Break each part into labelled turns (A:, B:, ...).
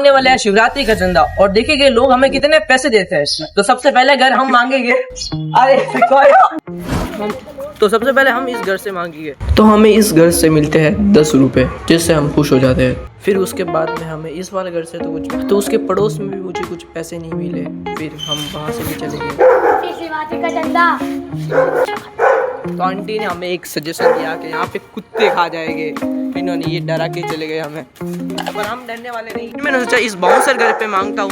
A: मांगने वाले हैं शिवरात्रि का चंदा और देखेंगे लोग हमें कितने पैसे देते हैं। तो सबसे पहले घर हम मांगेंगे, तो सबसे पहले हम इस घर से मांगेंगे। तो हमें इस घर से मिलते हैं 10 रुपए, जिससे हम खुश हो जाते हैं। फिर उसके बाद में हमें इस वाले घर से तो उसके पड़ोस में भी मुझे कुछ पैसे नहीं मिले। फिर हम वहाँ से भी चले गए।
B: शिवरात्रि का चंदा।
A: तो आंटी ने हमें एक सजेशन दिया कि यहाँ पे कुत्ते खा जाएंगे। इन्होंने ये डरा के चले गए हमें, पर हम डरने वाले नहीं। मैंने सोचा इस बाउंसर घर पे मांगता हूँ।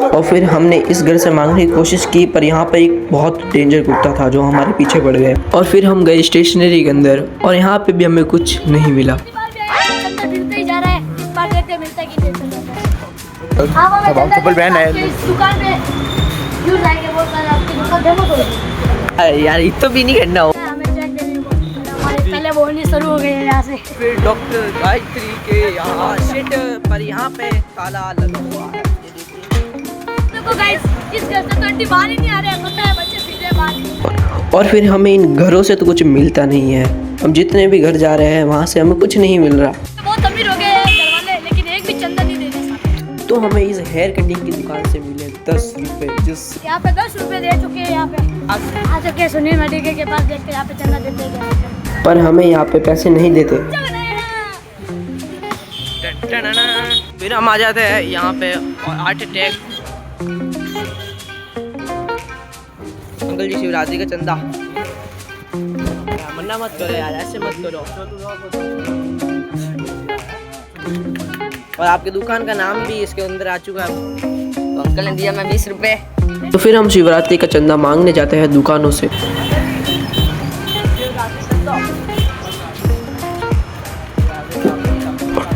A: और फिर हमने इस घर से मांगने की कोशिश की, पर यहाँ पर एक बहुत डेंजर कुत्ता था जो हमारे पीछे पड़ गए। और फिर हम गए स्टेशनरी के अंदर और यहाँ पे भी हमें कुछ नहीं मिला। अरे यार इतना भी नहीं करना हो।
B: पहले बोलनी शुरू हो गई है यहाँ से।
A: फिर डॉक्टर गायत्री के यहाँ शिट पर यहाँ पे ताला लगा हुआ है।
B: देखो गाइस, इस घर से तो आंटी बाहर ही नहीं आ रहे हैं, पता है बच्चे सीधे बाहर।
A: और फिर हमें इन घरों से तो कुछ मिलता नहीं है। हम जितने भी घर जा रहे हैं वहाँ से हमें कुछ नहीं मिल रहा।
B: बहुत अमीर हो गए हैं घर वाले, लेकिन एक भी चंदा नहीं दे रहे।
A: तो हमें इस हेयर कटिंग की दुकान से मिले 10 रुपए, जिस
B: यहाँ पे 10 रुपए दे चुके हैं। यहाँ पे आ चुके सुनील मेडिकल के पास, देखते यहाँ पे चंदा देते हैं,
A: पर हमें यहाँ पे पैसे नहीं देते। फिर हम आ जाते हैं यहाँ पे और हार्ट अटैक। अंकल जी शिवरात्रि का चंदा। मन्ना मत करो यार, ऐसे मत करो। और आपकी दुकान का नाम भी इसके अंदर आ चुका है। तो अंकल ने दिया मैं 20 रुपए। तो फिर हम शिवरात्रि का चंदा मांगने जाते हैं दुकानों से।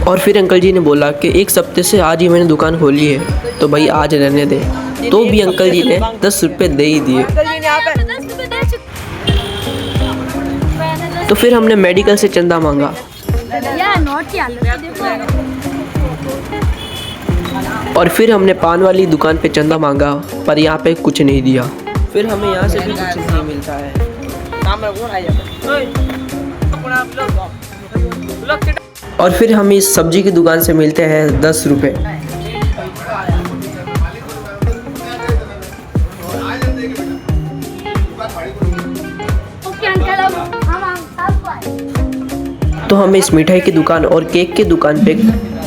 A: और फिर अंकल जी ने बोला कि एक हफ्ते से आज ही मैंने दुकान खोली है, तो भाई आज रहने दे। तो भी अंकल जी ने 10 रुपए दे ही दिए। तो फिर हमने मेडिकल से चंदा मांगा। और फिर हमने पान वाली दुकान पे चंदा मांगा, पर यहाँ पे कुछ नहीं दिया। फिर हमें यहाँ से भी कुछ नहीं मिलता है। और फिर हम इस सब्जी की दुकान से मिलते हैं 10 रुपए। तो हमें इस मिठाई की दुकान और केक की दुकान पे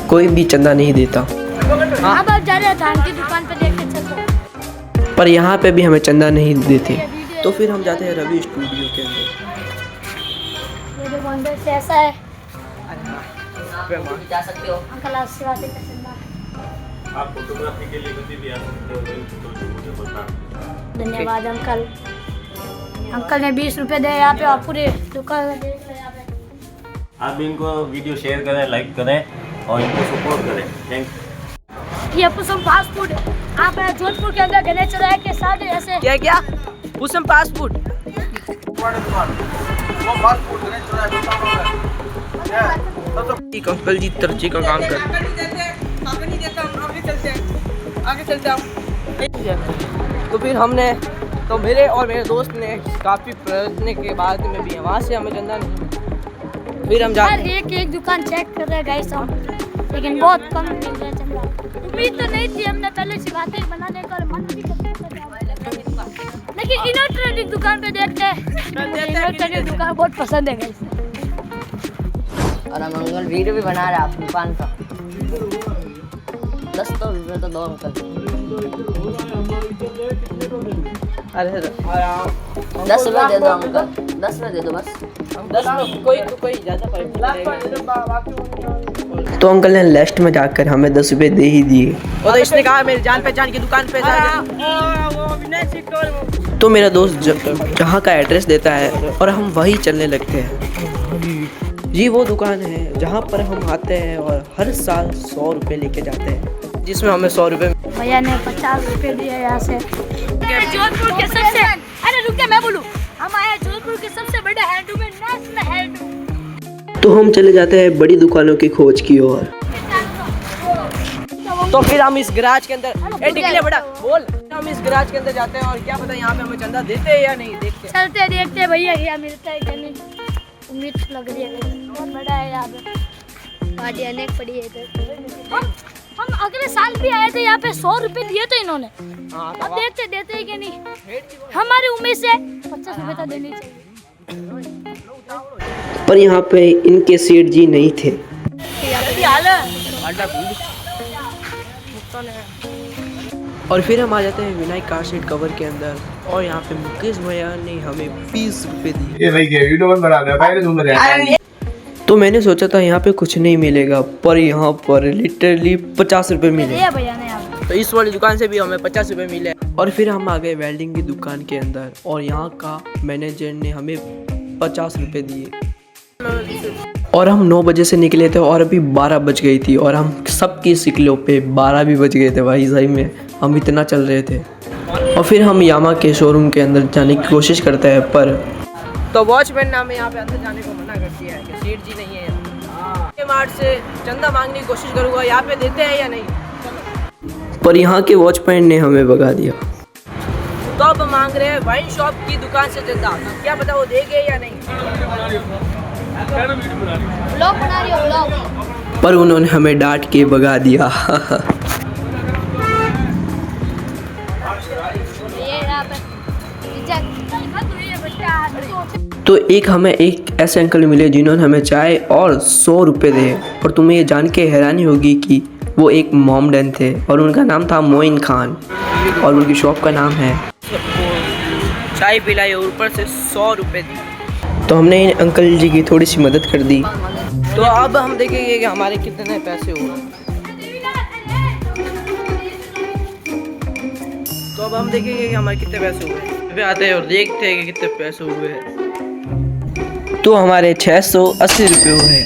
A: कोई भी चंदा नहीं देता।
B: अब आप जा रहे हैं धान की दुकान पे, देख के चलो।
A: पर यहाँ पे भी हमें चंदा नहीं देते। तो फिर हम जाते हैं रवि स्टूडियो के अंदर।
B: से ऐसा है,
A: जा सकते हो
B: अंकल आशीर्वाद का चंदा।
C: आप फोटोग्राफी के लिए कभी भी आ सकते हो, मुझे बता।
B: धन्यवाद अंकल। अंकल ने 20 रुपए दे यहाँ पे, और पूरे दुकान देख रहे हैं यहाँ पे।
C: आप भी इनको वीडियो शेयर करें, लाइक करें और इनको सपोर्ट करें। थैंक
B: ये पुसम फास्ट फूड आप जोधपुर के अंदर गणेश चौराहे के साथ ऐसे
A: क्या क्या पुसम फास्ट फूड। एक अंकल जी तरक्की का काम कर। तो फिर हमने तो मेरे और मेरे दोस्त ने काफ़ी प्रयत्न के बाद में भी वहाँ से हमें चंदा नहीं। फिर हम जाते
B: एक दुकान चेक कर रहे हैं गाइस हम, लेकिन बहुत कम मिल रहा है चंदा। उम्मीद तो नहीं थी, हमने पहले शिवरात्रि बनाने का मन भी करता, लेकिन इलेक्ट्रॉनिक दुकान पे देखते हैं। इलेक्ट्रॉनिक दुकान बहुत पसंद है गाइस।
D: और हम अंकल वीडियो भी बना रहे हैं आप दुकान का। 10 रुपये तो दो अंकल।
A: अरे
D: 10 रुपये दे दो अंकल, 10 रुपये दे दो बस।
A: 10 में कोई ज़्यादा। तो अंकल ने लास्ट में जाकर हमें 10 रुपए दे ही दिए। और इसने कहा मेरी जान पहचान की दुकान पे तो मेरा दोस्त जहाँ का एड्रेस देता है और हम वहीं चलने लगते हैं। जी वो दुकान है जहाँ पर हम आते हैं और हर साल 100 रुपये लेके जाते हैं, जिसमें हमें 100 रुपये
B: भैया ने 50 रुपये दिए यहाँ से। जोधपुर के सबसे, अरे रुक मैं बोलूँ, हम आए जोधपुर के सबसे बड़े हैंडलूम, नेशनल हैंडलूम।
A: तो हम चले जाते हैं बड़ी दुकानों की खोज की ओर। तो फिर हम इस गैराज के अंदर बड़ा बोल हम इस गैराज के अंदर जाते हैं और क्या पता यहाँ पे हमें चंदा देते हैं या नहीं। देखते
B: चलते देखते भैया क्या मिलता है क्या नहीं। उम्मीद लग रही है बहुत बड़ा है यहाँ पे, गाड़ी अनेक पड़ी है इधर। हम अगले साल भी आए थे यहाँ पे, 100 रुपए दिए थे इन्होंने। अब देखते देते हैं कि नहीं, हमारी उम्मीद से 50 रुपए तो देनी चाहिए।
A: पर यहाँ पे इनके सेठ जी नहीं थे। और फिर हम आ जाते हैं विनायक कार सेट कवर के अंदर, और यहाँ पे मुकेश भैया ने हमें 20 रुपए दिए।
E: ये भाई क्या वीडियो बन बना दे पहले तुम बताया।
A: तो मैंने सोचा था यहाँ पे कुछ नहीं मिलेगा, पर यहाँ पर लिटरली 50 रुपए मिले।
B: भैया ने यहाँ पे
A: तो इस वाली दुकान से भी हमें 50 रुपए मिले। और फिर हम आ गए वेल्डिंग की दुकान के अंदर, और यहाँ का मैनेजर ने हमें 50 रुपए दिए। और हम 9 बजे से निकले थे और अभी 12 बज गई थी, और हम सबकी शिकलों पे 12 भी बज गए थे भाई, सही में हम इतना चल रहे थे। और फिर हम यामा के शोरूम के अंदर जाने की कोशिश करते हैं, पर तो वॉचमैन ने हमें यहाँ पे अंदर जाने को मना कर दिया है कि सेठ जी नहीं है यहाँ। के मार्ट से चंदा मांगने की कोशिश करूँगा, यहाँ पे देते हैं या नहीं। पर यहाँ के वॉचमैन ने हमें भगा दिया। तो अब मांग रहे हैं वाइन शॉप की दुकान से चंदा, क्या पता वो देंगे या नहीं।
B: ब्लॉग बना रही हो, ब्लॉग।
A: पर उन्होंने हमें डांट के भगा दिया।
B: ये यहाँ पे
A: तो हमें एक ऐसे अंकल मिले जिन्होंने हमें चाय और 100 रुपये दिए। और तुम्हें ये जान के हैरानी होगी कि वो एक मोमडन थे, और उनका नाम था मोइन खान, और उनकी शॉप का नाम है। चाय पिलाई और ऊपर से 100 रुपये दी। तो हमने इन अंकल जी की थोड़ी सी मदद कर दी। तो अब हम देखेंगे कि हमारे कितने पैसे हुए। तो अब हम देखेंगे कि हमारे कितने पैसे हुए। अभी आते हैं और देखते हैं कि कितने पैसे हुए हैं। तो हमारे 680 रुपये हुए हैं।